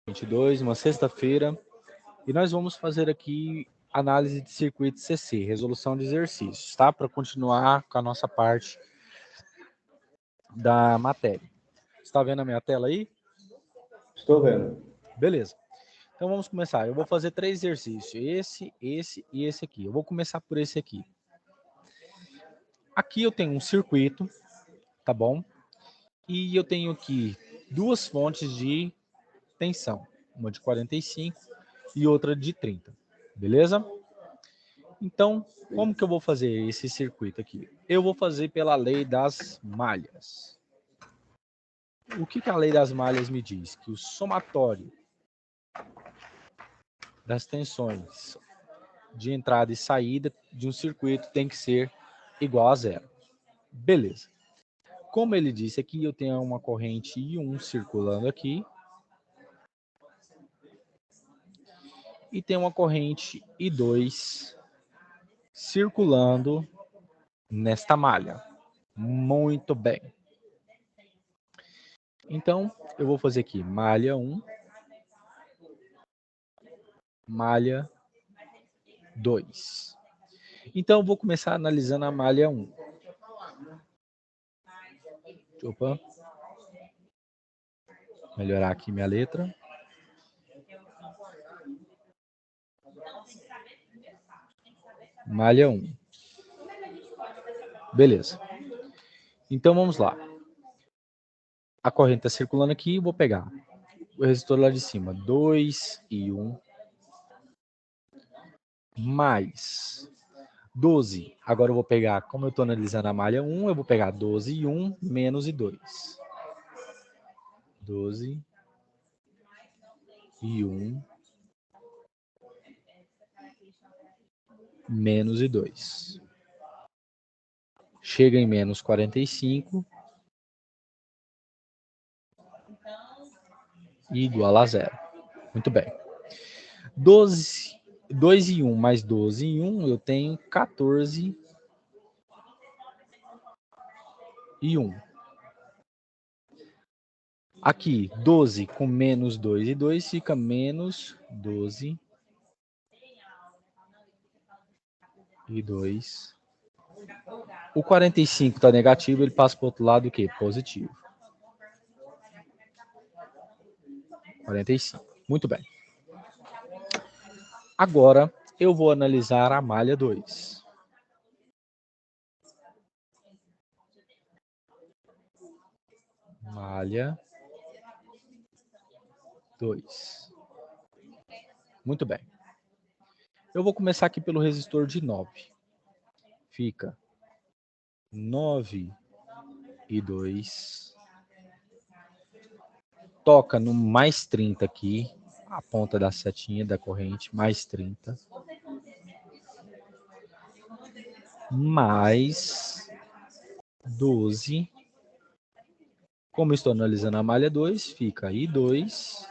2022, uma sexta-feira, e nós vamos fazer aqui análise de circuito CC, resolução de exercícios, tá? Para continuar com a nossa parte da matéria. Está vendo a minha tela aí? Estou vendo. Beleza. Então vamos começar. Eu vou fazer 3 exercícios, esse e esse aqui. Eu vou começar por esse aqui. Aqui eu tenho um circuito, tá bom? E eu tenho aqui 2 fontes de tensão, uma de 45 e outra de 30, beleza? Então, como que eu vou fazer esse circuito aqui? Eu vou fazer pela lei das malhas. O que a lei das malhas me diz? Que o somatório das tensões de entrada e saída de um circuito tem que ser igual a zero. Beleza. Como ele disse aqui, eu tenho uma corrente I1 circulando aqui. E tem uma corrente I2 circulando nesta malha. Muito bem. Então, eu vou fazer aqui malha 1, malha 2. Então, eu vou começar analisando a malha 1. Opa. Melhorar aqui minha letra. Malha 1. Beleza. Então, vamos lá. A corrente está circulando aqui, eu vou pegar o resistor lá de cima, 2 e 1, mais 12. Agora eu vou pegar, como eu estou analisando a malha 1, eu vou pegar 12 e 1 menos e 2. 12 e 1 menos e 2. Chega em menos 45 e igual a zero. Muito bem. 2 e 1 mais 12 e 1, eu tenho 14 e 1. Aqui, 12 com menos 2 e 2 fica menos 12 e 2. O 45 está negativo, ele passa para o outro lado o quê? Positivo. 45. Muito bem. Agora, eu vou analisar a malha 2. Malha 2. Muito bem. Eu vou começar aqui pelo resistor de 9. Fica 9 e 2. Toca no mais 30 aqui, a ponta da setinha da corrente, mais 30. Mais 12. Como eu estou analisando a malha 2, fica I2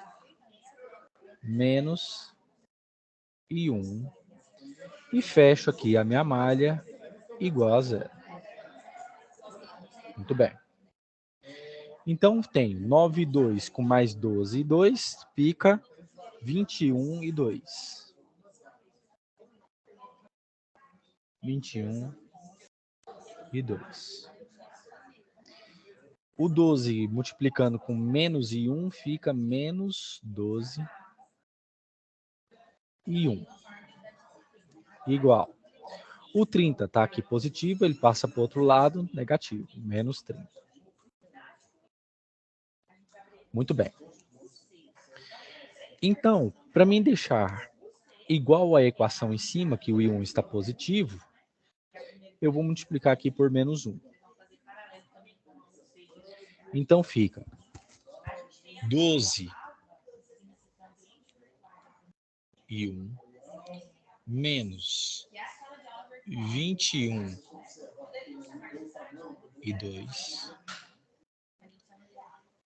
menos I1. E fecho aqui a minha malha igual a zero. Muito bem. Então, tenho 9 e 2 com mais 12 e 2, fica 21 e 2. 21 e 2. O 12 multiplicando com menos e 1 fica menos 12 e 1. Igual. O 30 está aqui positivo, ele passa para o outro lado, negativo, menos 30. Muito bem. Então, para mim deixar igual à equação em cima, que o I1 está positivo, eu vou multiplicar aqui por menos 1. Então fica 12 e 1 menos 21 e 2.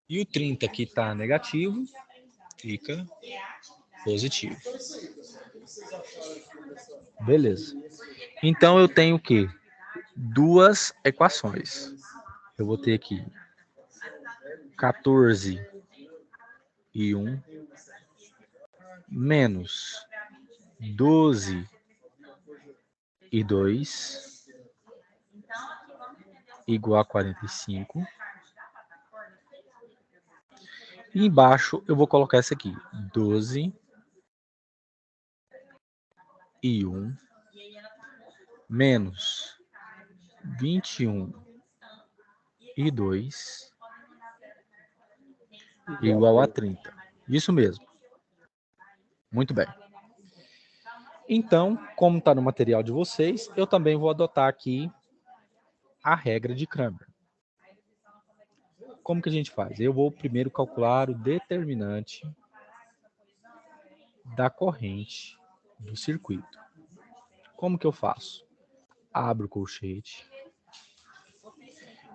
E o 30 que está negativo fica positivo. Beleza. Então eu tenho o quê? 2 equações. Eu vou ter aqui 14 e 1 menos 12 e 2 igual a 45. E embaixo eu vou colocar essa aqui, 12 e 1 menos 21 e 2 igual a 30. Isso mesmo. Muito bem. Então, como está no material de vocês, eu também vou adotar aqui a regra de Cramer. Como que a gente faz? Eu vou primeiro calcular o determinante da corrente do circuito. Como que eu faço? Abro o colchete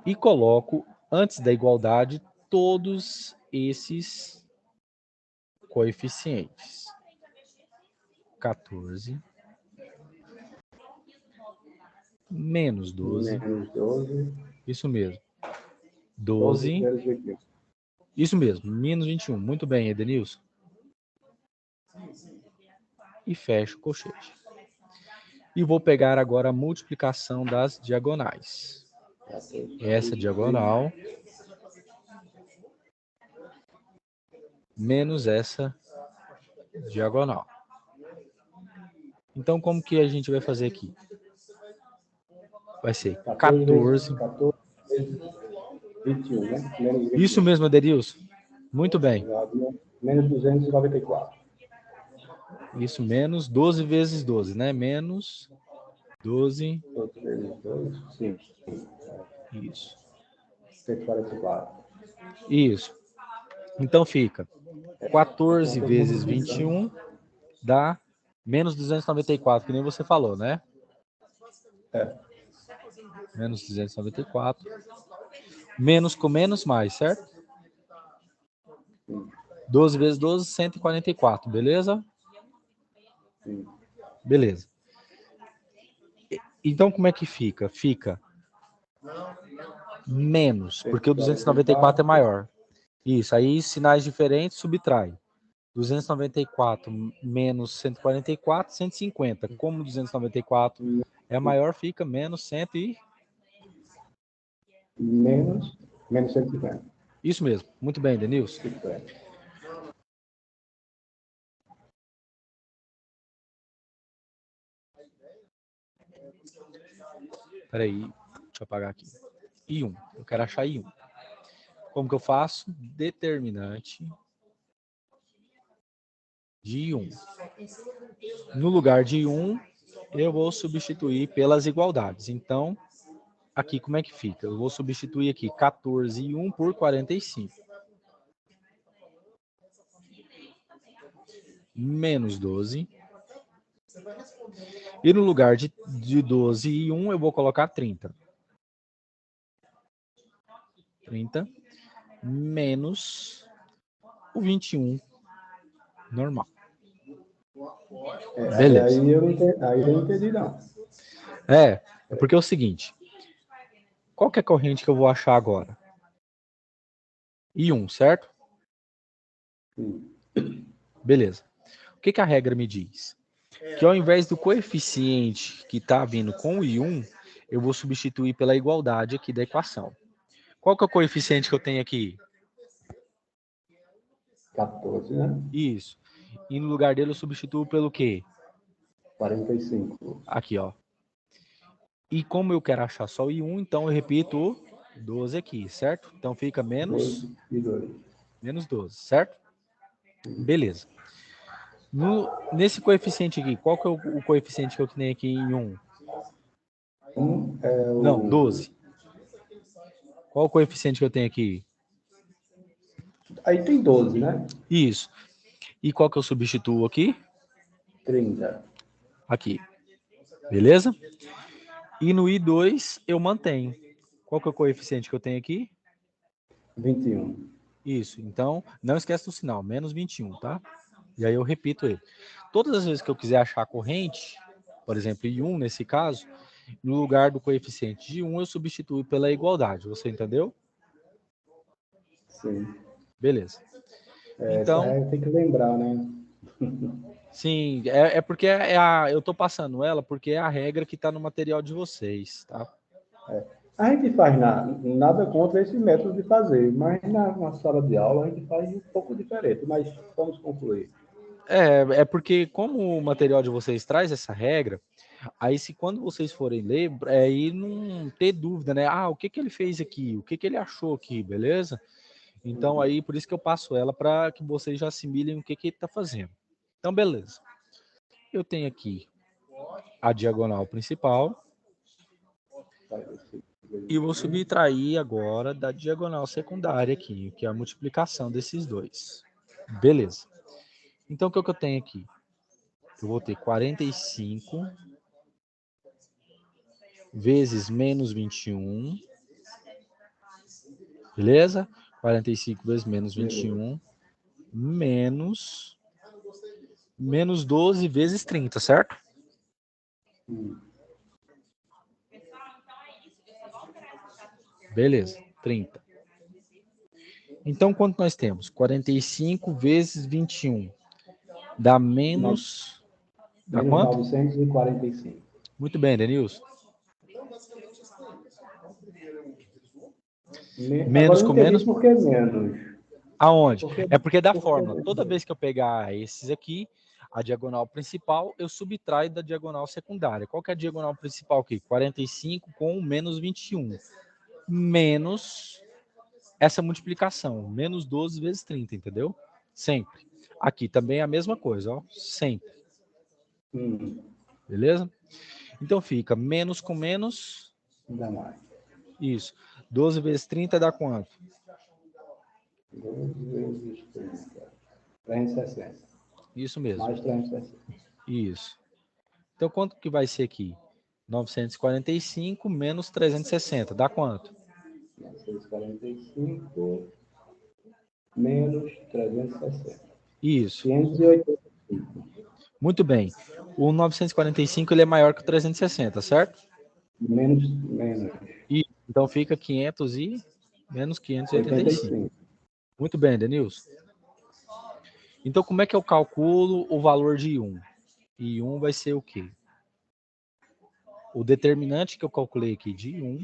e coloco, antes da igualdade, todos esses coeficientes. 14 menos 12. Menos 12. Isso mesmo. 12 12. menos 21. Isso mesmo, menos 21. Muito bem, Edenilson. E fecho o colchete. E vou pegar agora a multiplicação das diagonais. Essa diagonal menos essa diagonal. Então, como que a gente vai fazer aqui? Vai ser 14. 14 vezes 21, né? Menos 21. Isso mesmo, Aderilson. Muito bem. Menos 294. Isso, menos 12 vezes 12, né? Menos 12. 12 vezes 2, sim. Isso. 144. Isso. Então fica 14 vezes 21 dá menos 294, que nem você falou, né? É. Menos 294. Menos com menos mais, certo? 12 vezes 12, 144, beleza? Sim. Beleza. Então, como é que fica? Fica menos, porque o 294 é maior. Isso, aí sinais diferentes, subtrai. 294 menos 144, 150. Como 294 é maior, fica menos 100 e... Menos 150. Isso mesmo. Muito bem, Denilson. Espera aí, deixa eu apagar aqui. I1. Eu quero achar I1. Como que eu faço? Determinante de I1. No lugar de I1, eu vou substituir pelas igualdades. Então, aqui como é que fica? Eu vou substituir aqui 14 e 1 por 45. Menos 12. E no lugar de 12 e 1, eu vou colocar 30. 30 menos o 21 normal. Beleza. Aí eu não entendi, não. É porque é o seguinte. Qual que é a corrente que eu vou achar agora? I1, certo? Sim. Beleza. O que a regra me diz? Que ao invés do coeficiente que está vindo com o I1, eu vou substituir pela igualdade aqui da equação. Qual que é o coeficiente que eu tenho aqui? 14, né? Isso. E no lugar dele eu substituo pelo quê? 45. Aqui, ó. E como eu quero achar só o I1, então eu repito o 12 aqui, certo? Então fica menos 12 e 2. menos 12, certo? Beleza. Nesse coeficiente aqui, qual que é o coeficiente que eu tenho aqui em 1? É o... Não, 12. Qual o coeficiente que eu tenho aqui? Aí tem 12, né? Isso. E qual que eu substituo aqui? 30. Aqui. Beleza? E no I2 eu mantenho. Qual que é o coeficiente que eu tenho aqui? 21. Isso. Então, não esquece do sinal, menos 21, tá? E aí eu repito ele. Todas as vezes que eu quiser achar a corrente, por exemplo, I1 nesse caso, no lugar do coeficiente de 1, eu substituo pela igualdade. Você entendeu? Sim. Beleza. É, Então, essa tem que lembrar, né? Sim, é porque eu estou passando ela porque é a regra que está no material de vocês, tá? A gente faz nada contra esse método de fazer, mas na sala de aula a gente faz um pouco diferente, mas vamos concluir. É porque como o material de vocês traz essa regra, aí se quando vocês forem ler, aí não ter dúvida, né? Ah, o que que ele fez aqui? O que que ele achou aqui, beleza? Então aí por isso que eu passo ela para que vocês já assimilem o que que ele está fazendo. Então beleza. Eu tenho aqui a diagonal principal e vou subtrair agora da diagonal secundária aqui, que é a multiplicação desses dois. Beleza. Então o que eu tenho aqui? Eu vou ter 45 vezes menos 21, beleza? 45 vezes menos 21, menos 12 vezes 30, certo? Beleza, 30. Então, quanto nós temos? 45 vezes 21 dá menos... Dá Menos quanto? 945. Muito bem, Denilson. Agora Menos eu não com entendi menos, por que menos. aonde? É porque da Por que fórmula. menos? Toda vez que eu pegar esses aqui, a diagonal principal, eu subtraio da diagonal secundária. Qual que é a diagonal principal aqui? 45 com menos 21. Menos essa multiplicação. Menos 12 vezes 30, entendeu? Sempre. Aqui também é a mesma coisa, ó. Sempre. Beleza? Então fica menos com menos. Ainda mais. Isso. 12 vezes 30 dá quanto? 12 vezes 30. 360. Isso mesmo. Mais 360. Isso. Então quanto que vai ser aqui? 945 menos 360. Dá quanto? 945 menos 360. Isso. 585. Muito bem. O 945 ele é maior que o 360, certo? Menos. E então fica 500 e menos 585. 85. Muito bem, Denilson. Então, como é que eu calculo o valor de 1? E 1 vai ser o quê? O determinante que eu calculei aqui de 1,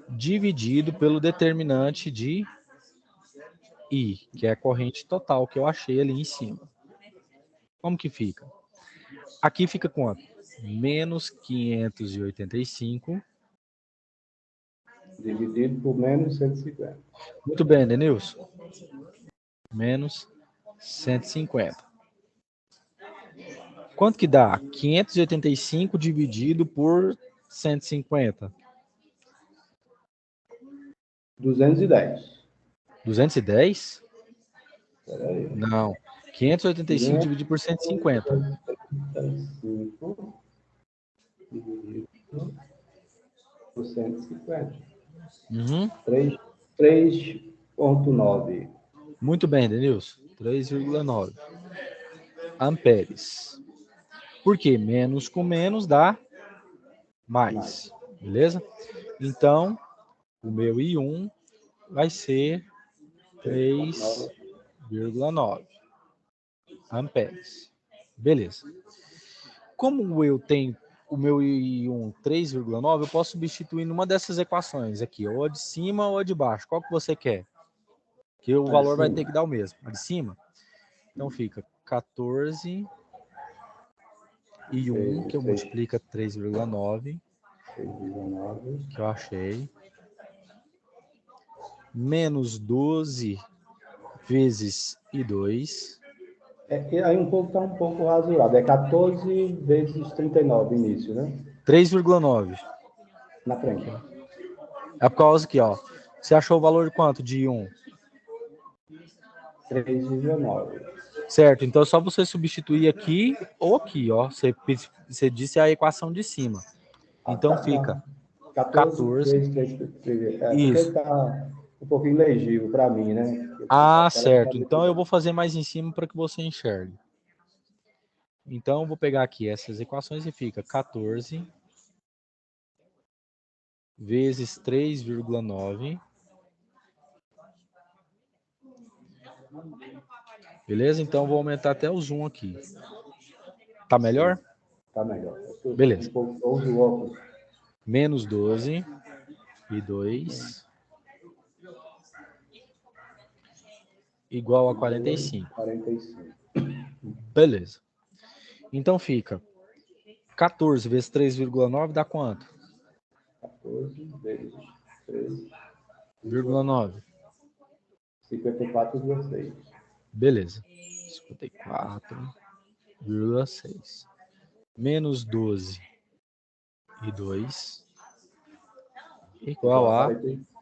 dividido pelo determinante de I, que é a corrente total que eu achei ali em cima. Como que fica? Aqui fica quanto? Menos 585. Dividido por menos 150. Muito bem, Denilson. Menos 150. Quanto que dá? 585 dividido por 150. 210. 210? Peraí. Não. 585 dividido por 150. 585 dividido por 150. Uhum. 3,9. Muito bem, Denilson. 3,9 amperes. Por quê? Menos com menos dá mais. Beleza? Então, o meu I1 vai ser 3,9 amperes. Beleza. Como eu tenho o meu I1 3,9, eu posso substituir numa dessas equações aqui, ou a de cima ou a de baixo. Qual que você quer? Que o valor vai ter que dar o mesmo. A de cima? Então fica 14 e 1, que eu multiplica 3,9, que eu achei, menos 12 vezes I2. Aí está um pouco rasurado. É 14 vezes 39 início, né? 3,9. Na frente. É por causa que, ó, você achou o valor de quanto de 1? 3,9. Certo, então é só você substituir aqui ou aqui, ó. Você disse a equação de cima. Então fica 14 14. vezes 3. Porque Isso. está um pouquinho legível para mim, né? Ah, certo. Então eu vou fazer mais em cima para que você enxergue. Então eu vou pegar aqui essas equações e fica 14 vezes 3,9 Beleza? Então, vou aumentar até o zoom aqui. Tá melhor? Tá melhor. Beleza. Eu uso o óculos. Menos 12 e 2 igual a 45. 45. Beleza. Então, fica 14 vezes 3,9 dá quanto? 14 vezes 13. 0,9. 54,6. Beleza. 54,6. Menos 12 e 2 igual a...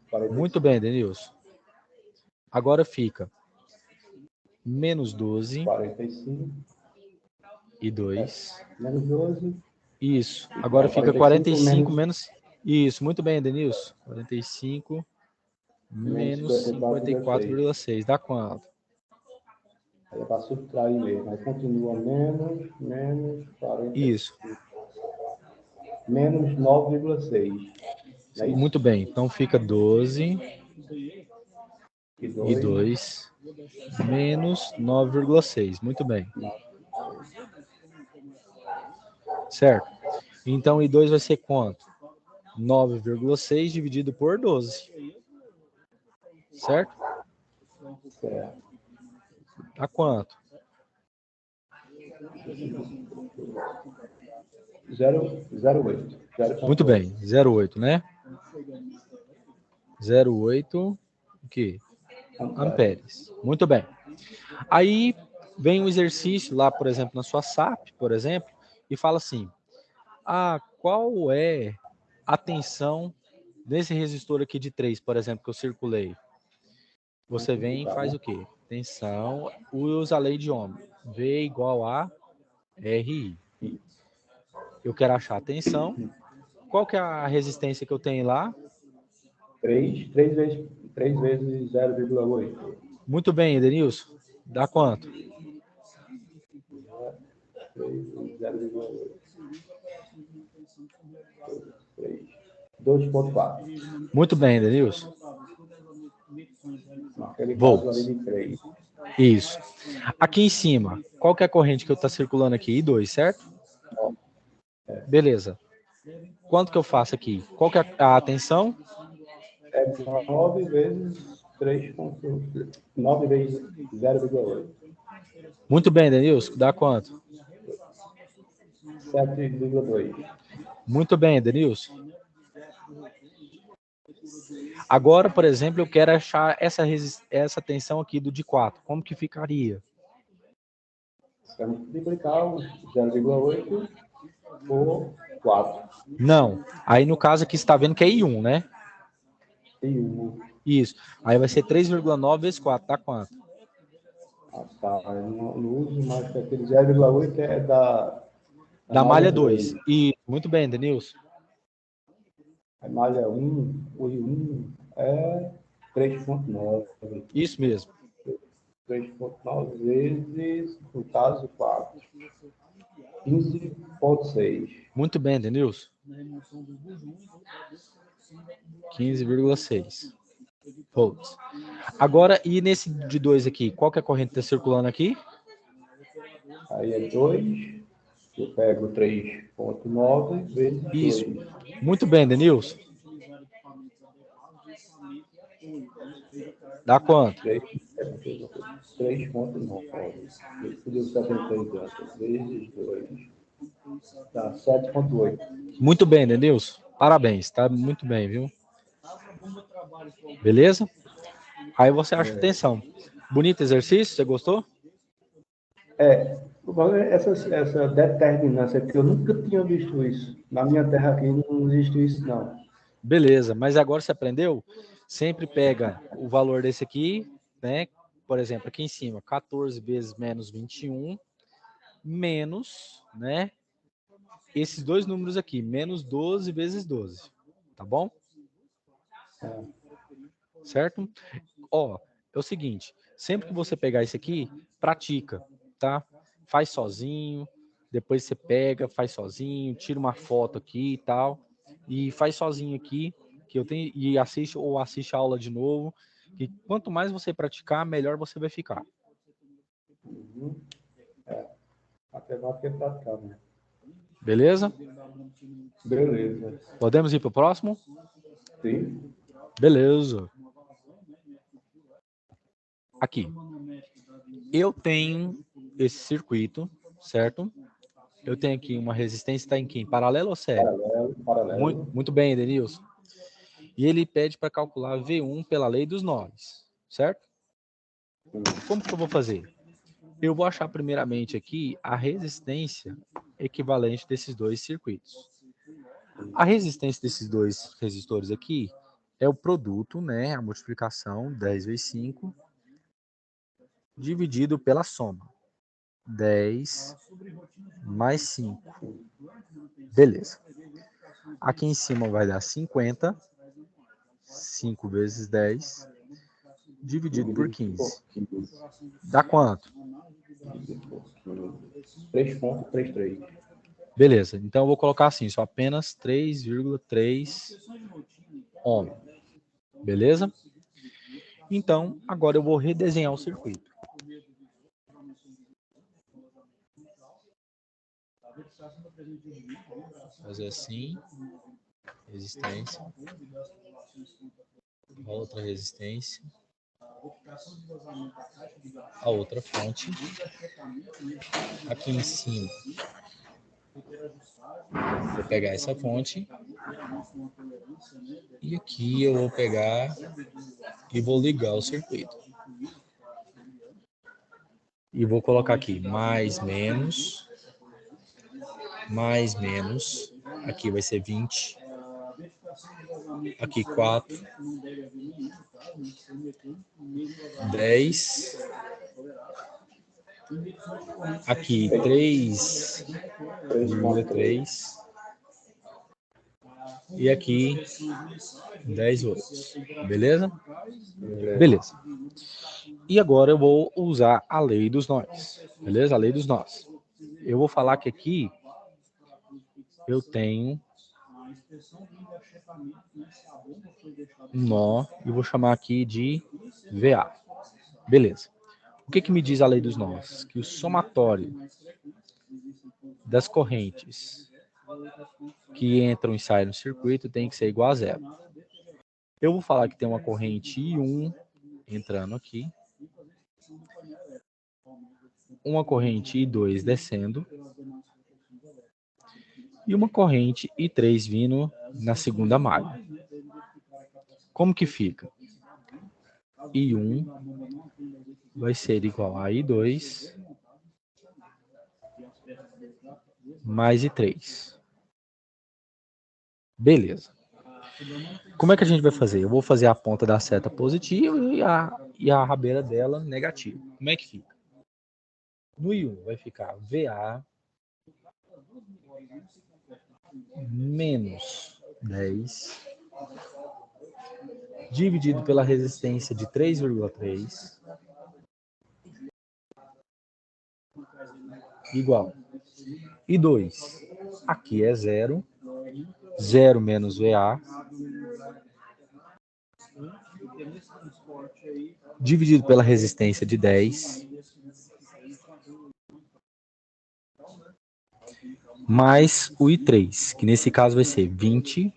45. Muito bem, Denilson. Agora fica menos 12 45. e 2. Menos 12. Isso. Não, Agora fica 45 45 menos... Isso. Muito bem, Denilson. 45 menos 54,6. 54,6. Dá quanto? Aí é para subtrair mesmo. Aí continua menos 40. Isso. Menos 9,6. Não é isso? Muito bem. Então fica 12 E e 2 menos 9,6. Muito bem. Certo? Então, I2 vai ser quanto? 9,6 dividido por 12. Certo? Certo. Dá quanto? 0,8. Muito bem. 0,8, né? 0,8 o quê? Amperes. Muito bem. Aí vem um exercício lá, por exemplo, na sua SAP, por exemplo, e fala assim: qual é a tensão desse resistor aqui de 3, por exemplo, que eu circulei? Você vem e faz o quê? Tensão, usa a lei de Ohm. V igual a RI. Eu quero achar a tensão. Qual que é a resistência que eu tenho lá? 3 vezes 0,8. Muito bem, Edenilson. Dá quanto? 3 vezes 0,8. 2,4. Muito bem, Edenilson. Naquele caso ali Volts. de 3. Isso. Aqui em cima, qual que é a corrente que eu estou circulando aqui? I2, certo? Beleza. Quanto que eu faço aqui? Qual que é a tensão? É 9 vezes 3. 9 vezes 0,8. Muito bem, Denilson. Dá quanto? 7,2. Muito bem, Denilson. Agora, por exemplo, eu quero achar essa tensão aqui do de 4. Como que ficaria? Vamos multiplicar o 0,8 por 4. Não. Aí, no caso aqui, você está vendo que é I1, né? E 1. Isso. Aí vai ser 3,9 vezes 4. Dá quanto? Tá. Eu não uso mais aquele 0,8 é da Da malha malha 2. 2. E muito bem, Denilson. A malha 1, o I1 é 3,9. Isso mesmo. 3,9 vezes, no caso, 4. 15,6. Muito bem, Denilson. 15,6 volts. Agora, e nesse de 2 aqui, qual que é a corrente que está circulando aqui? Aí é 2. Eu pego 3,9 vezes Isso. 2. Muito bem, Denilson. Dá quanto? 3,9. Deu 73 anos. Vezes 2. Dá 7,8. Muito bem, Denilson. Parabéns, tá muito bem, viu? Beleza? Aí você acha atenção. Bonito exercício, você gostou? Essa determinância, que eu nunca tinha visto isso. Na minha terra aqui não existe isso, não. Beleza, mas agora você aprendeu? Sempre pega o valor desse aqui, né? Por exemplo, aqui em cima, 14 vezes menos 21, menos, né? Esses dois números aqui, menos 12 vezes 12. Tá bom? Certo? Ó, é o seguinte, sempre que você pegar isso aqui, pratica, tá? Faz sozinho, depois você pega, faz sozinho, tira uma foto aqui e tal, e faz sozinho aqui, que eu tenho, e assiste ou assiste a aula de novo, que quanto mais você praticar, melhor você vai ficar. Uhum. Matemática é praticável, né? Beleza? Beleza. Podemos ir para o próximo? Sim. Beleza. Aqui. Eu tenho esse circuito, certo? Eu tenho aqui uma resistência, está em quem? Paralelo ou série? Paralelo. Muito bem, Denilson. E ele pede para calcular V1 pela lei dos nós, certo? Como que eu vou fazer? Eu vou achar primeiramente aqui a resistência equivalente desses dois circuitos. A resistência desses dois resistores aqui é o produto, né, a multiplicação 10 vezes 5, dividido pela soma. 10 mais 5. Beleza. Aqui em cima vai dar 50. 5 vezes 10, dividido por 15. Dá quanto? 3,33. Beleza, então eu vou colocar assim, só apenas 3,3 ohm. Beleza? Então, agora eu vou redesenhar o circuito. Fazer assim, resistência, outra resistência, a outra fonte, aqui em cima, vou pegar essa fonte, e aqui eu vou pegar e vou ligar o circuito. E vou colocar aqui mais, menos, aqui vai ser 20, aqui 4, 10, aqui 3,3 e aqui 10 volts, beleza? Beleza. E agora eu vou usar a lei dos nós, beleza? A lei dos nós. Eu vou falar que aqui eu tenho um nó e vou chamar aqui de VA. Beleza. O que me diz a lei dos nós? Que o somatório das correntes que entram e saem no circuito tem que ser igual a zero. Eu vou falar que tem uma corrente I1 entrando aqui, uma corrente I2 descendo e uma corrente I3 vindo na segunda malha. Como que fica? I1 vai ser igual a I2 mais I3. Beleza. Como é que a gente vai fazer? Eu vou fazer a ponta da seta positiva e a rabeira dela negativa. Como é que fica? No I1 vai ficar VA menos 10 dividido pela resistência de 3,3 igual. E 2, aqui é 0, 0 menos VA, dividido pela resistência de 10, mais o I3, que nesse caso vai ser 20,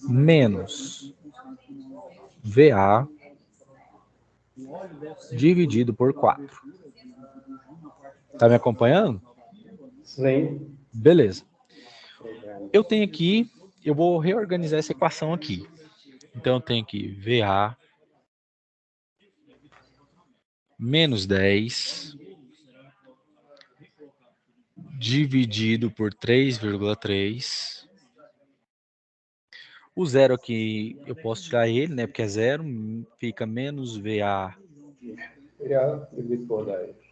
menos VA, dividido por 4. Tá me acompanhando? Sim. Beleza. Eu tenho aqui, eu vou reorganizar essa equação aqui. Então eu tenho aqui VA menos 10 dividido por 3,3. O zero aqui eu posso tirar ele, né? Porque é zero, fica menos VA.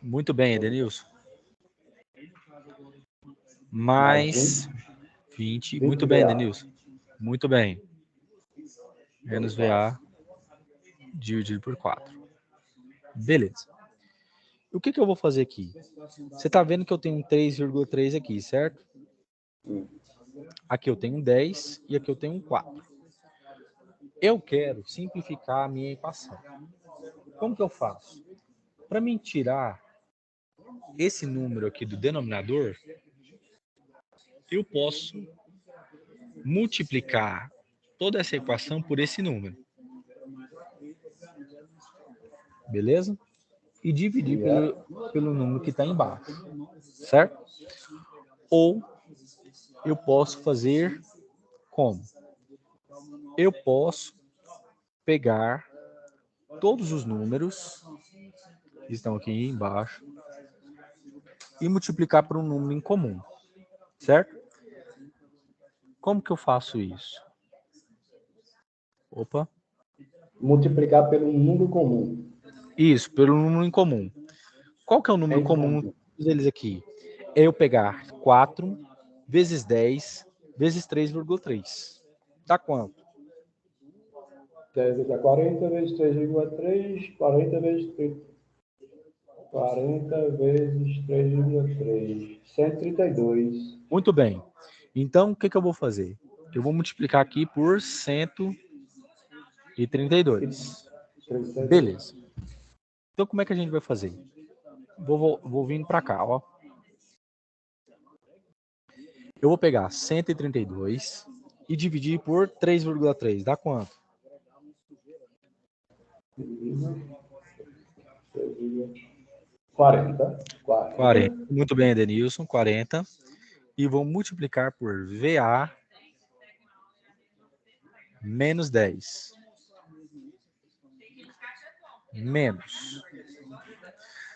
Muito bem, Edenilson. Mais 20. Muito bem, Edenilson. Muito bem. Menos VA dividido por 4. Beleza. O que eu vou fazer aqui? Você está vendo que eu tenho um 3,3 aqui, certo? Aqui eu tenho um 10 e aqui eu tenho um 4. Eu quero simplificar a minha equação. Como que eu faço? Para mim tirar esse número aqui do denominador, eu posso multiplicar toda essa equação por esse número. Beleza? E dividir pelo número que está embaixo. Certo? Ou eu posso fazer como? Eu posso pegar todos os números que estão aqui embaixo e multiplicar por um número em comum. Certo? Como que eu faço isso? Opa. Multiplicar pelo número comum. Isso, pelo número em comum. Qual que é o número comum deles aqui? É eu pegar 4 vezes 10 vezes 3,3. Dá quanto? 10 vezes 40 vezes 3,3, 40 vezes 30. 40 vezes 3,3. 132. Muito bem. Então, o que eu vou fazer? Eu vou multiplicar aqui por 132. Beleza. Então, como é que a gente vai fazer? Vou vindo para cá, ó. Eu vou pegar 132 e dividir por 3,3. Dá quanto? 40. 40. Muito bem, Denilson. 40. E vou multiplicar por VA menos 10. Menos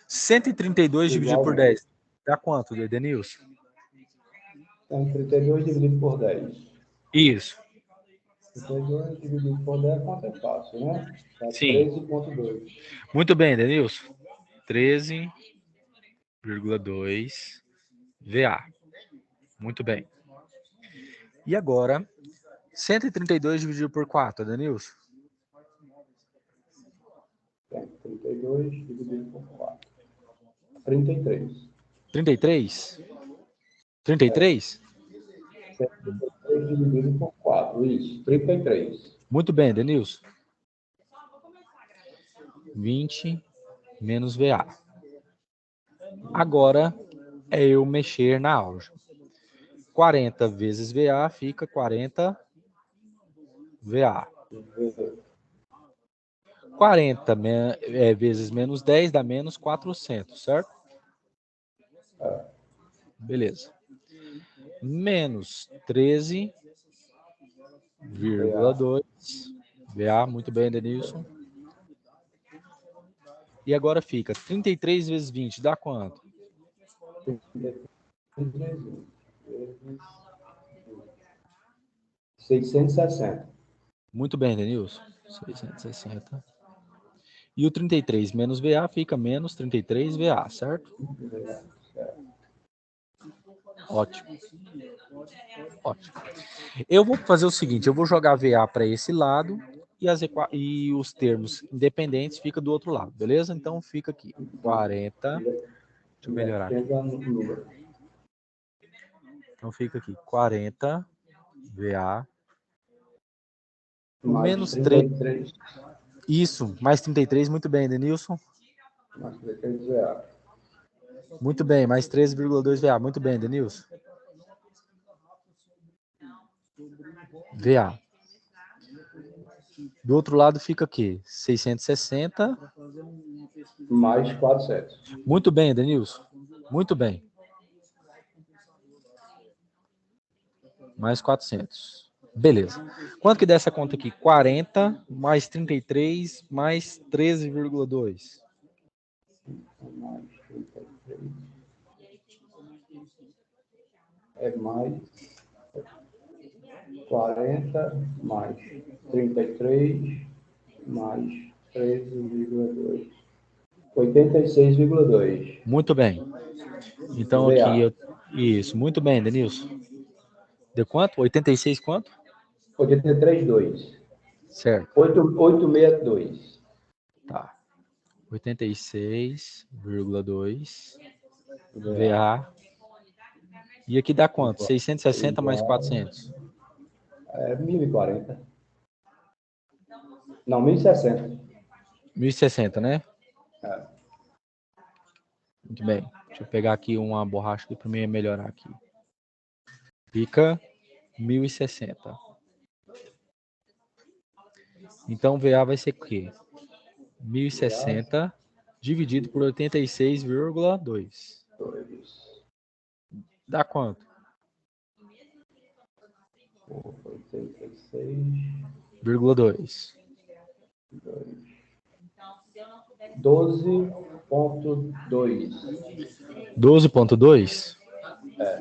132 dividido por 10. Dá quanto, Denilson? 132 dividido por 10. Isso. 32 dividido por 10, quanto é fácil, né? Dá Sim. 13,2. Muito bem, Denilson. 13,2 VA. Muito bem. E agora, 132 dividido por 4, Denilson? 32 dividido por 4. 33. 33? 33? 73 dividido por 4. Isso, 33. Muito bem, Denilson. 20 menos VA. Agora é eu mexer na álgebra. 40 vezes VA fica 40 VA. 40 vezes menos 10 dá menos 400, certo? Beleza. Menos 13,2 VA. Muito bem, Denilson. E agora fica 33 vezes 20 dá quanto? 660. Muito bem, Denilson. 660. E o 33 menos VA fica menos 33 VA, certo? Ótimo. Ótimo. Eu vou fazer o seguinte, eu vou jogar VA para esse lado e os termos independentes ficam do outro lado, beleza? Então fica aqui, 40. Deixa eu melhorar aqui. Então fica aqui, 40 VA menos 3. Isso, mais 33, muito bem, Denilson. Mais 33 VA. Muito bem, mais 13,2 VA, muito bem, Denilson. VA. Do outro lado fica aqui, 660. Mais 400. Muito bem, Denilson. Muito bem. Mais 400. Beleza. Quanto que dá essa conta aqui? 40 mais 33 mais 13,2. Mais 33. É mais 40 mais 33 mais 13,2. 86,2. Muito bem. Então VA. aqui eu... Isso, muito bem, Denilson. Deu quanto? 86 quanto? 83,2. Certo. 862. Tá. 86,2 VA. E aqui dá quanto? 660 mais 400. É 1040. Não, 1060. 1060, né? É. Muito bem. Deixa eu pegar aqui uma borracha aqui para mim melhorar aqui. Fica 1060. Então, VA vai ser o quê? 1060 dividido por 86,2. 2. Dá quanto? 86,2. 12,2. 12,2? É.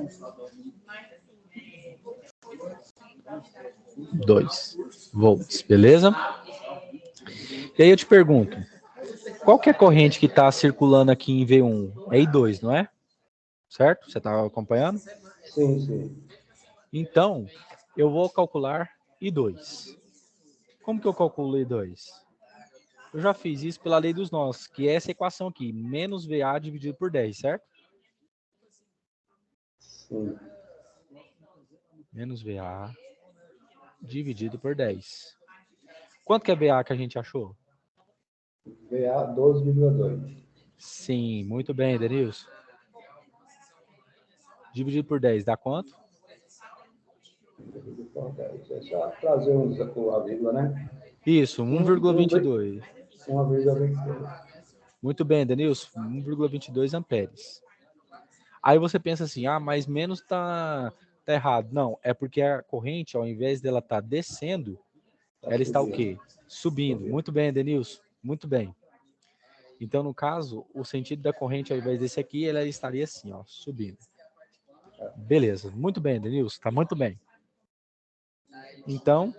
2 volts, beleza? E aí eu te pergunto, qual que é a corrente que está circulando aqui em V1? É I2, não é? Certo? Você está acompanhando? Sim, sim. Então, eu vou calcular I2. Como que eu calculo I2? Eu já fiz isso pela lei dos nós, que é essa equação aqui, menos VA dividido por 10, certo? Sim. Menos VA dividido por 10. Quanto que é VA que a gente achou? VA 12,2. Sim, muito bem, Denilson. Dividido por 10 dá quanto? É só trazer a vírgula, né? Isso, 1,22. 1,22. Muito bem, Denilson, 1,22 amperes. Aí você pensa assim, ah, mas menos tá errado. Não, é porque a corrente, ao invés dela estar descendo, ela está o quê? Subindo. Muito bem, Denilson, muito bem. Então, no caso, o sentido da corrente, ao invés desse aqui, ela estaria assim, ó, subindo. Beleza, muito bem, Denilson, tá muito bem. Então,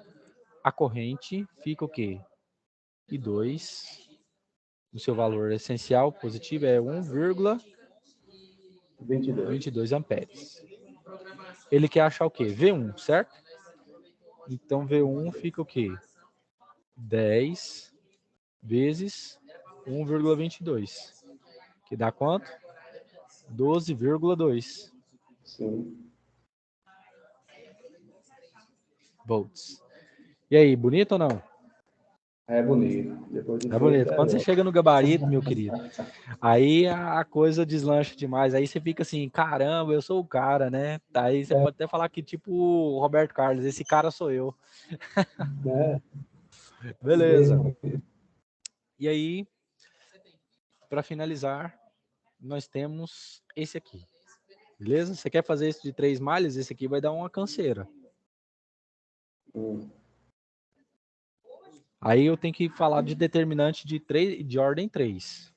a corrente fica o quê? I2, o seu valor essencial positivo é 1,22 amperes. Ele quer achar o quê? V1, certo? Então, V1 fica o quê? 10 vezes 1,22. Que dá quanto? 12,2 Sim. volts. E aí, bonito ou não? É bonito. Depois de É feito, bonito. é Quando você bom. chega no gabarito, meu querido, aí a coisa deslancha demais. Aí você fica assim, caramba, eu sou o cara, né? Aí você pode até falar que tipo o Roberto Carlos, esse cara sou eu. Né? Beleza. Mesmo. E aí, para finalizar, nós temos esse aqui. Beleza? Você quer fazer esse de 3 malhas? Esse aqui vai dar uma canseira. Aí eu tenho que falar de determinante de ordem 3.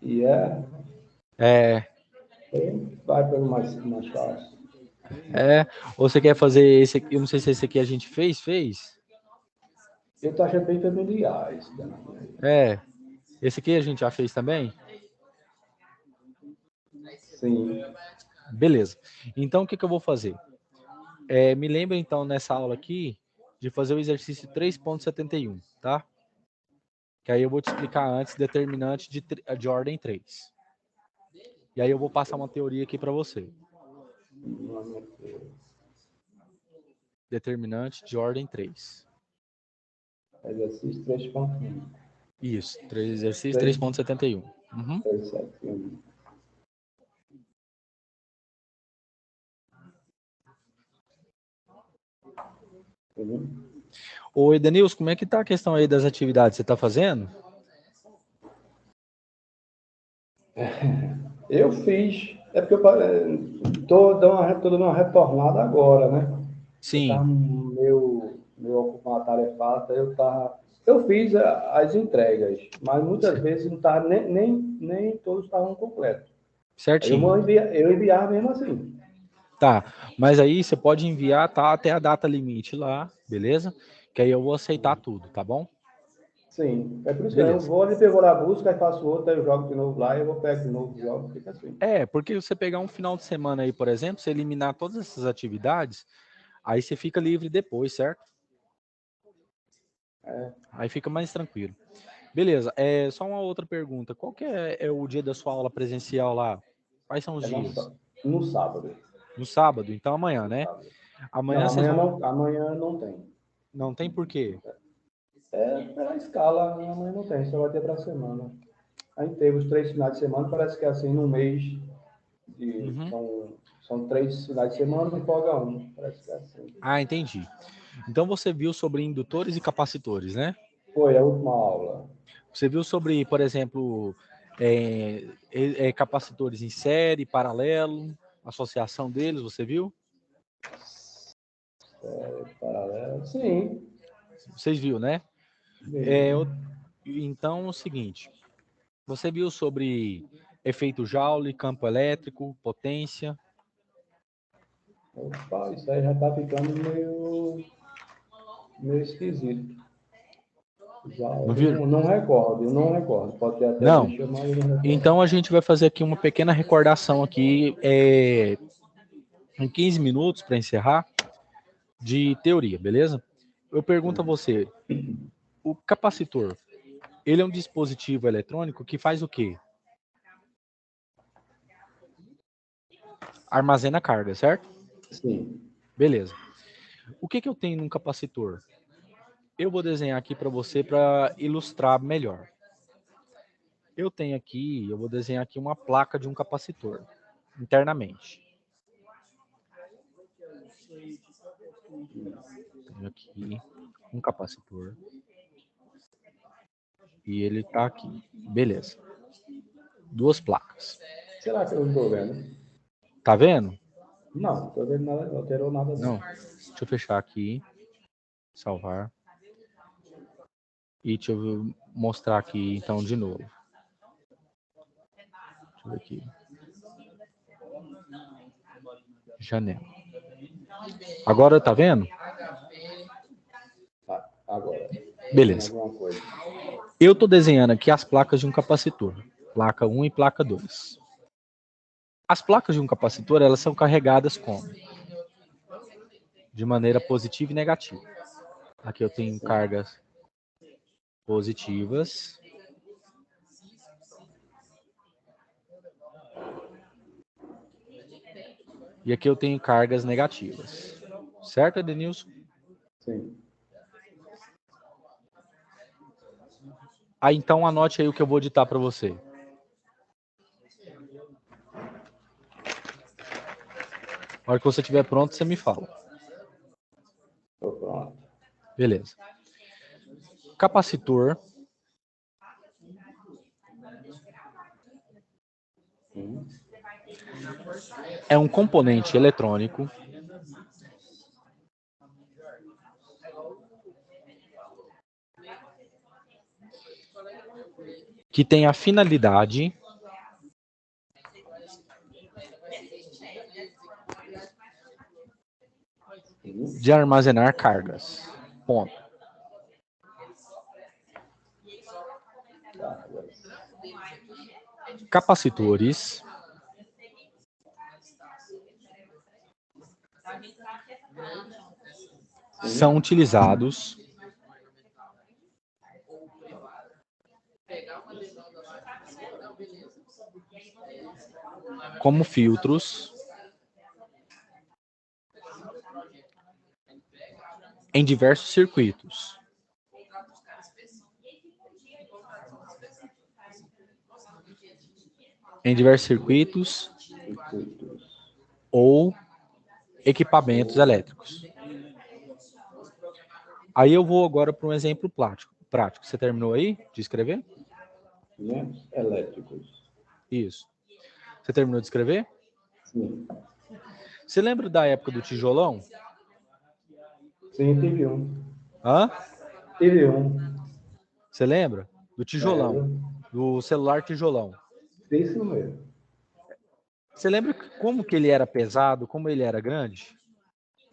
E é. Vai pelo mais fácil. Ou você quer fazer esse aqui? Eu não sei se esse aqui a gente fez. Eu tô achando bem familiar isso É. Esse aqui a gente já fez também? Sim. Beleza. Então, o que eu vou fazer? Me lembra, então, nessa aula aqui, de fazer o exercício 3.71, tá? Que aí eu vou te explicar antes determinante de ordem 3. E aí eu vou passar uma teoria aqui para você. Determinante de ordem 3. Exercício 3.1. Isso, exercício 3.71. Uhum. 3.7. Oi, Edenilson, como é que tá a questão aí das atividades? Você tá fazendo? Eu fiz. É porque eu tô dando uma retornada agora, né? Eu Sim. estava meio ocupado, atarefado, eu fiz as entregas, mas muitas vezes não tava, nem todos estavam completos. Aí Certinho. eu enviava mesmo assim. Tá, mas aí você pode enviar, tá, até a data limite lá, beleza? Que aí eu vou aceitar tudo, tá bom? Sim, é por isso que eu Beleza. vou ali, eu vou lá, busco, aí faço outro, aí eu jogo de novo lá, eu vou pegar de novo, jogo, fica assim. Porque você pegar um final de semana aí, por exemplo, você eliminar todas essas atividades, aí você fica livre depois, certo? Aí fica mais tranquilo. Beleza, só uma outra pergunta. Qual que é o dia da sua aula presencial lá? Quais são os É dias? no sábado. No sábado, então amanhã, No né? sábado. Amanhã vocês vão... Amanhã não tem. Não tem por quê? Pela escala, minha mãe não tem, só vai ter para semana. A gente teve os 3 finais de semana, parece que é assim, no mês, Uhum. são 3 finais de semana e folga um. Parece que é assim. Ah, entendi. Então você viu sobre indutores e capacitores, né? Foi a última aula. Você viu sobre, por exemplo, capacitores em série, paralelo, associação deles, você viu? Paralelo. Sim. Vocês viram, né? Bem, Então, é o seguinte, você viu sobre efeito Joule, campo elétrico, potência? opa, isso aí já está ficando meio esquisito. Já, Não viram? eu não recordo, eu não recordo. Pode ter até Não. bicho, mas eu não recordo. Então a gente vai fazer aqui uma pequena recordação aqui, em 15 minutos para encerrar, de teoria, beleza? Eu pergunto a Sim. você, o capacitor, ele é um dispositivo eletrônico que faz o quê? Armazena carga, certo? Sim. Beleza. O que eu tenho num capacitor? Eu vou desenhar aqui para você para ilustrar melhor. Eu vou desenhar aqui uma placa de um capacitor, internamente. Tenho aqui um capacitor. E ele está aqui. Beleza. Duas placas. Será que eu não estou vendo? Tá vendo? Não, não estou vendo nada, não alterou nada Não. não. Deixa eu fechar aqui. Salvar. E deixa eu mostrar aqui, então, de novo. Deixa eu ver aqui. Janela. Agora tá vendo? Tá, agora. Vendo Beleza. alguma coisa. Eu tô desenhando aqui as placas de um capacitor. Placa 1 e placa 2. As placas de um capacitor, elas são carregadas como? De maneira positiva e negativa. Aqui eu tenho Sim. cargas positivas. E aqui eu tenho cargas negativas. Certo, Edenilson? Sim. Aí então anote aí o que eu vou ditar para você. Na hora que você estiver pronto, você me fala. Estou pronto. Beleza. Capacitor é um componente eletrônico que tem a finalidade de armazenar cargas. Ponto. Tá, agora. Capacitores são utilizados como filtros em diversos circuitos. Em diversos circuitos Circuitos. ou equipamentos elétricos. Aí eu vou agora para um exemplo prático. Você terminou aí de escrever? Elétricos. Isso. Você terminou de escrever? Sim. Você lembra da época do tijolão? Sim, tive um. Hã? Tive um. Você lembra? Do tijolão. Lembro. Do celular tijolão. Isso mesmo. Você lembra como que ele era pesado, como ele era grande?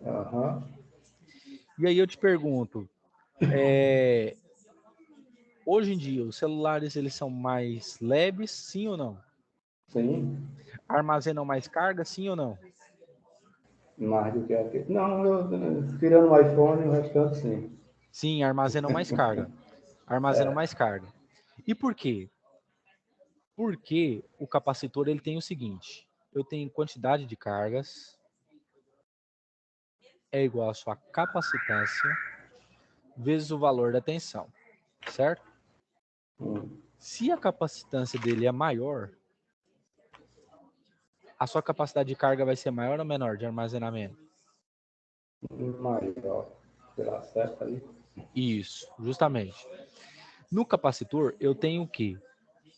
Aham. E aí eu te pergunto, hoje em dia os celulares eles são mais leves, sim ou não? Sim. Armazenam mais carga, sim ou não? Mais do que aquele. Não, tirando o iPhone, o restante sim. Sim, armazenam mais carga. Armazenam mais carga. E por quê? Porque o capacitor ele tem o seguinte: eu tenho quantidade de cargas é igual à sua capacitância vezes o valor da tensão, certo? Se a capacitância dele é maior, a sua capacidade de carga vai ser maior ou menor de armazenamento? Maior. Será certo ali? Isso, justamente. No capacitor, eu tenho o quê?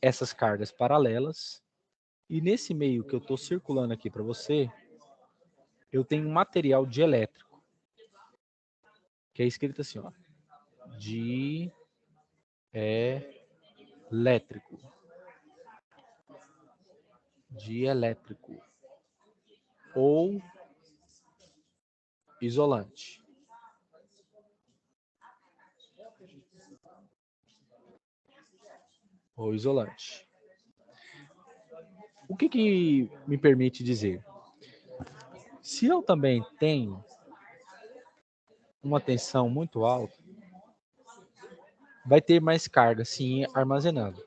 Essas cargas paralelas. E nesse meio que eu estou circulando aqui para você, eu tenho um material dielétrico, que é escrito assim, ó, dielétrico. Dielétrico. Ou isolante. Ou isolante. O que me permite dizer? Se eu também tenho uma tensão muito alta, vai ter mais carga, sim, armazenando.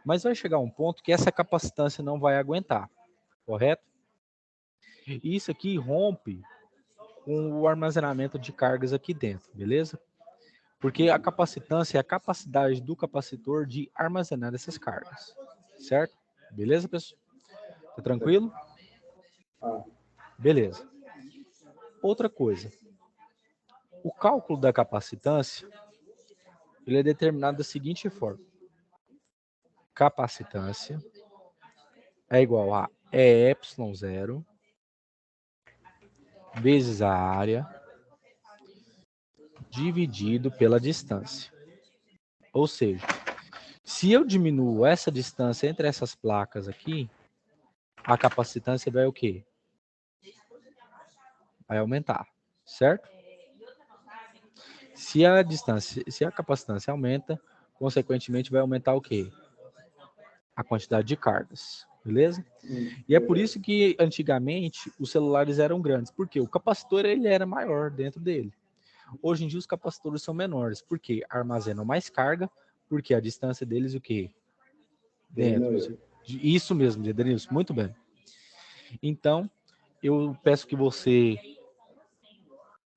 Mas vai chegar um ponto que essa capacitância não vai aguentar, correto? E isso aqui rompe com o armazenamento de cargas aqui dentro, beleza? Porque a capacitância é a capacidade do capacitor de armazenar essas cargas, certo? Beleza, pessoal? Tá tranquilo? Beleza. Outra coisa, o cálculo da capacitância, ele é determinado da seguinte forma. Capacitância é igual a EY0 vezes a área dividido pela distância. Ou seja, se eu diminuo essa distância entre essas placas aqui, a capacitância vai o quê? Vai aumentar, certo? Se a capacitância aumenta, consequentemente vai aumentar o quê? A quantidade de cargas, beleza? E é por isso que antigamente os celulares eram grandes, porque o capacitor ele era maior dentro dele. Hoje em dia os capacitores são menores, porque armazenam mais carga, porque a distância deles o quê? Dentro. Isso mesmo, Denilson, muito bem. Então, eu peço que você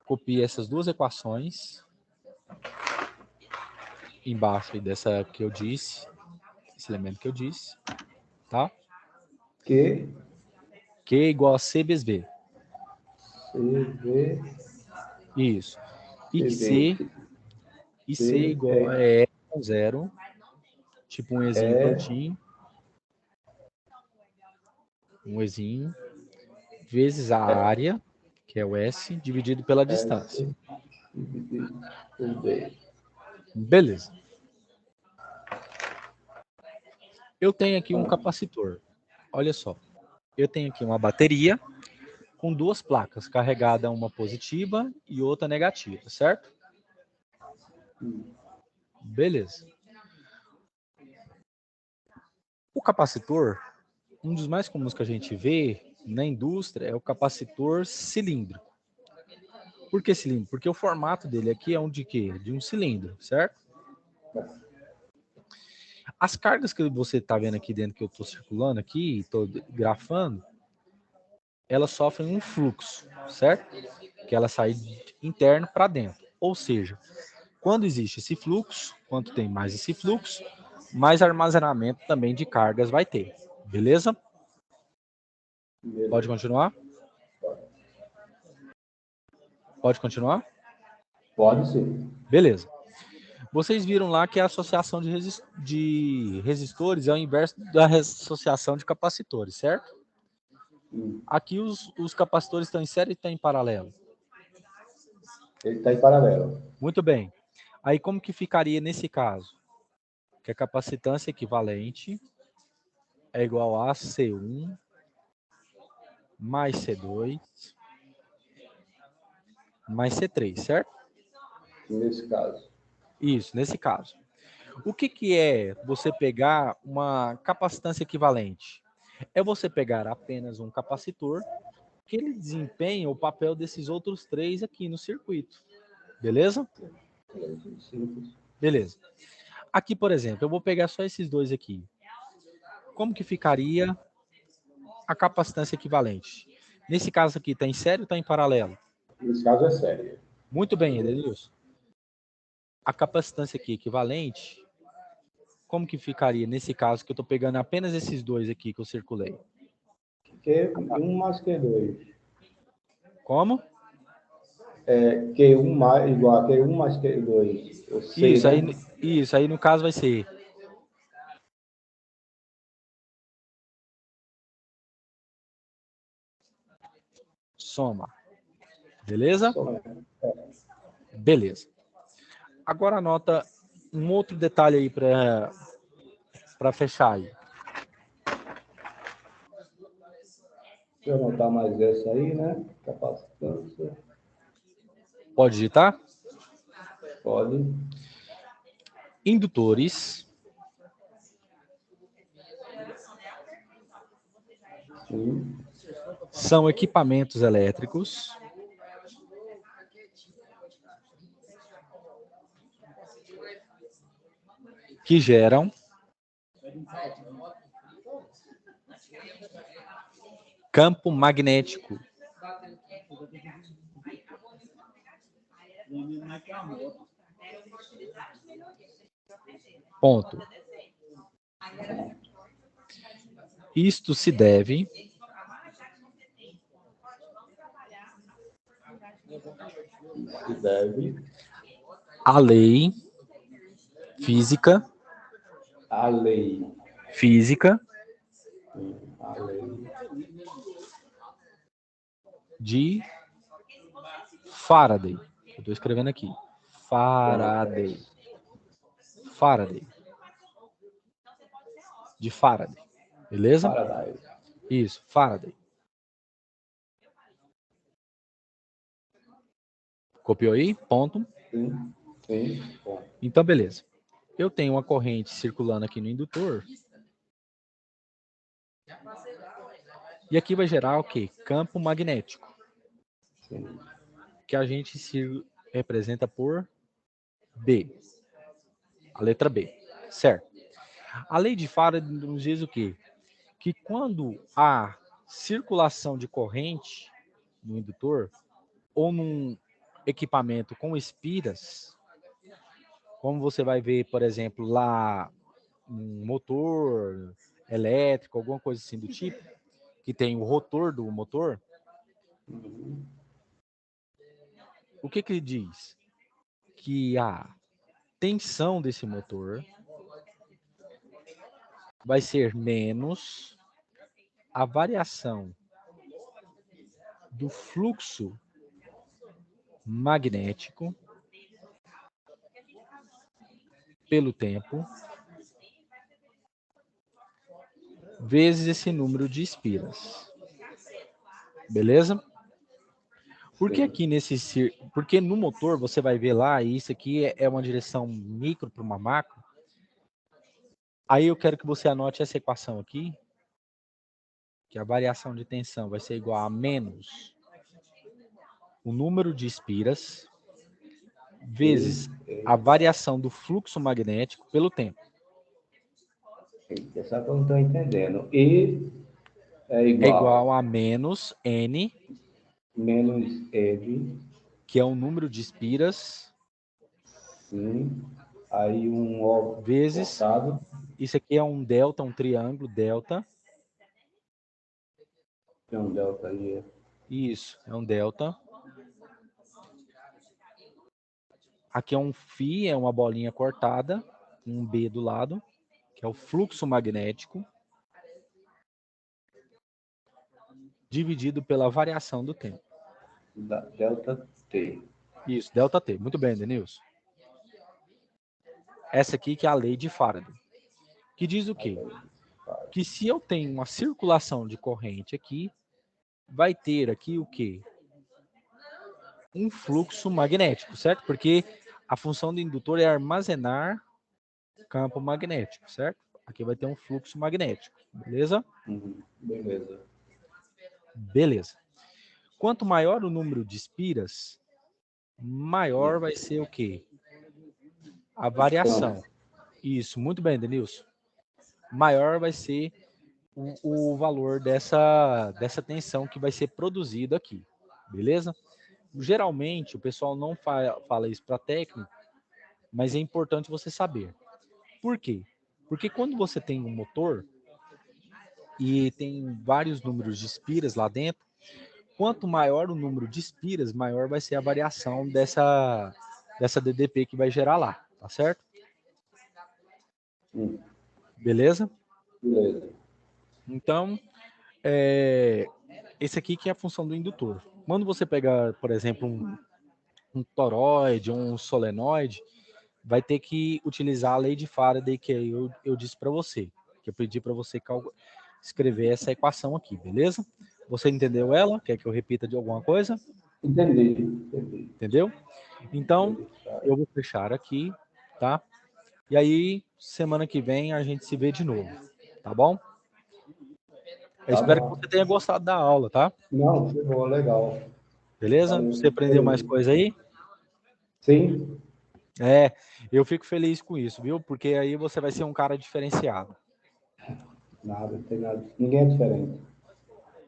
copie essas duas equações embaixo aí dessa que eu disse, esse elemento que eu disse, tá? Q Q igual a C vezes V. CV. Isso. E CV. C igual a E com zero, tipo um Ezinho prontinho. Um Ezinho, vezes a área, que é o S, dividido pela distância. Dividido por D. Beleza. Eu tenho aqui um capacitor. Olha só. Eu tenho aqui uma bateria com duas placas, carregada uma positiva e outra negativa, certo? Beleza. O capacitor, um dos mais comuns que a gente vê na indústria é o capacitor cilíndrico. Por que cilíndrico? Porque o formato dele aqui é um de quê? De um cilindro, certo? As cargas que você está vendo aqui dentro, que eu estou circulando aqui, estou grafando, elas sofrem um fluxo, certo? Que ela sai interno para dentro. Ou seja, quando existe esse fluxo, quanto tem mais esse fluxo, mais armazenamento também de cargas vai ter. Beleza? Pode continuar? Pode continuar? Pode sim. Beleza. Vocês viram lá que a associação de resistores é o inverso da associação de capacitores, certo? Aqui os capacitores estão em série e estão em paralelo? Ele está em paralelo. Muito bem. Aí como que ficaria nesse caso? Que a capacitância equivalente é igual a C1 mais C2 mais C3, certo? Nesse caso. Isso, nesse caso. O que é você pegar uma capacitância equivalente? É você pegar apenas um capacitor que ele desempenha o papel desses outros três aqui no circuito. Beleza? Simples. Beleza. Aqui, por exemplo, eu vou pegar só esses dois aqui. Como que ficaria a capacitância equivalente? Nesse caso aqui, está em série ou está em paralelo? Nesse caso é série. Muito bem, Edenilson. a capacitância aqui equivalente, como que ficaria nesse caso que eu estou pegando apenas esses dois aqui que eu circulei? Q1 mais Q2. Como? Q1 mais, igual a Q1 mais Q2. Eu sei, Isso, né? aí no caso vai ser soma. Beleza? Beleza. Agora anota um outro detalhe aí para fechar aí. Deixa eu anotar mais essa aí, né? Capacitância. Pode digitar? Pode. Indutores Sim. são equipamentos elétricos que geram campo magnético. Ponto. Isto se deve à lei física A lei. A lei de Faraday. Eu estou escrevendo aqui. Faraday. De Faraday. Beleza? Faraday. Isso, Faraday. Copiou aí? Ponto. Sim. Sim. Bom. Então, beleza. Eu tenho uma corrente circulando aqui no indutor. E aqui vai gerar o quê? Campo magnético. Sim. Que a gente se representa por B. A letra B. Certo. A lei de Faraday nos diz o quê? Que quando há circulação de corrente no indutor ou num equipamento com espiras, como você vai ver, por exemplo, lá um motor elétrico, alguma coisa assim do tipo, que tem o rotor do motor, o que ele diz? Que a tensão desse motor vai ser menos a variação do fluxo magnético pelo tempo vezes esse número de espiras. Beleza? Porque aqui porque no motor você vai ver lá, e isso aqui é uma direção micro para uma macro. Aí eu quero que você anote essa equação aqui, que a variação de tensão vai ser igual a menos o número de espiras vezes a variação do fluxo magnético pelo tempo. Essa que eu não estou entendendo. E é É igual igual a menos N, menos N. que é o número de espiras, Sim. Aí um O vezes, cortado. isso aqui é um delta, um triângulo, delta. Tem um delta aí. Isso, é um delta. Aqui é um φ, é uma bolinha cortada, um B do lado, que é o fluxo magnético, dividido pela variação do tempo. Delta T. Isso, delta T. Muito bem, Denilson. Essa aqui que é a lei de Faraday. Que diz o quê? Que se eu tenho uma circulação de corrente aqui, vai ter aqui o quê? Um fluxo magnético, certo? Porque a função do indutor é armazenar campo magnético, certo? Aqui vai ter um fluxo magnético, beleza? Beleza. Beleza. Quanto maior o número de espiras, maior vai ser o quê? A variação. Isso, muito bem, Denilson. Maior vai ser o valor dessa tensão que vai ser produzida aqui, beleza? Geralmente, o pessoal não fala isso para técnico, mas é importante você saber. Por quê? Porque quando você tem um motor e tem vários números de espiras lá dentro, quanto maior o número de espiras, maior vai ser a variação dessa DDP que vai gerar lá, tá certo? Beleza? Beleza. Então, esse aqui que é a função do indutor. Quando você pega, por exemplo, um toroide ou um solenoide, vai ter que utilizar a lei de Faraday que eu disse para você, que eu pedi para você escrever essa equação aqui, beleza? Você entendeu ela? Quer que eu repita de alguma coisa? Entendi. Entendeu? Então, eu vou fechar aqui, tá? E aí, semana que vem a gente se vê de novo, tá bom? Eu Tá espero que bom. você tenha gostado da aula, tá? Não, ficou legal. Beleza? Valeu, Você fico aprendeu mais feliz. coisa aí? Sim, Eu fico feliz com isso, viu? Porque aí você vai ser um cara diferenciado. nada, não tem nada. Ninguém é diferente.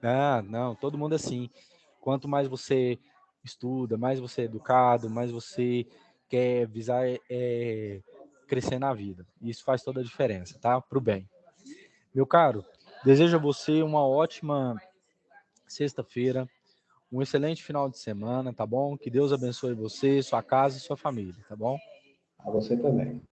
Ah, não, todo mundo é assim. Quanto mais você estuda, mais você é educado, mais você quer visar crescer na vida. Isso faz toda a diferença, tá? Pro bem. Meu caro, desejo a você uma ótima sexta-feira, um excelente final de semana, tá bom? Que Deus abençoe você, sua casa e sua família, tá bom? A você também.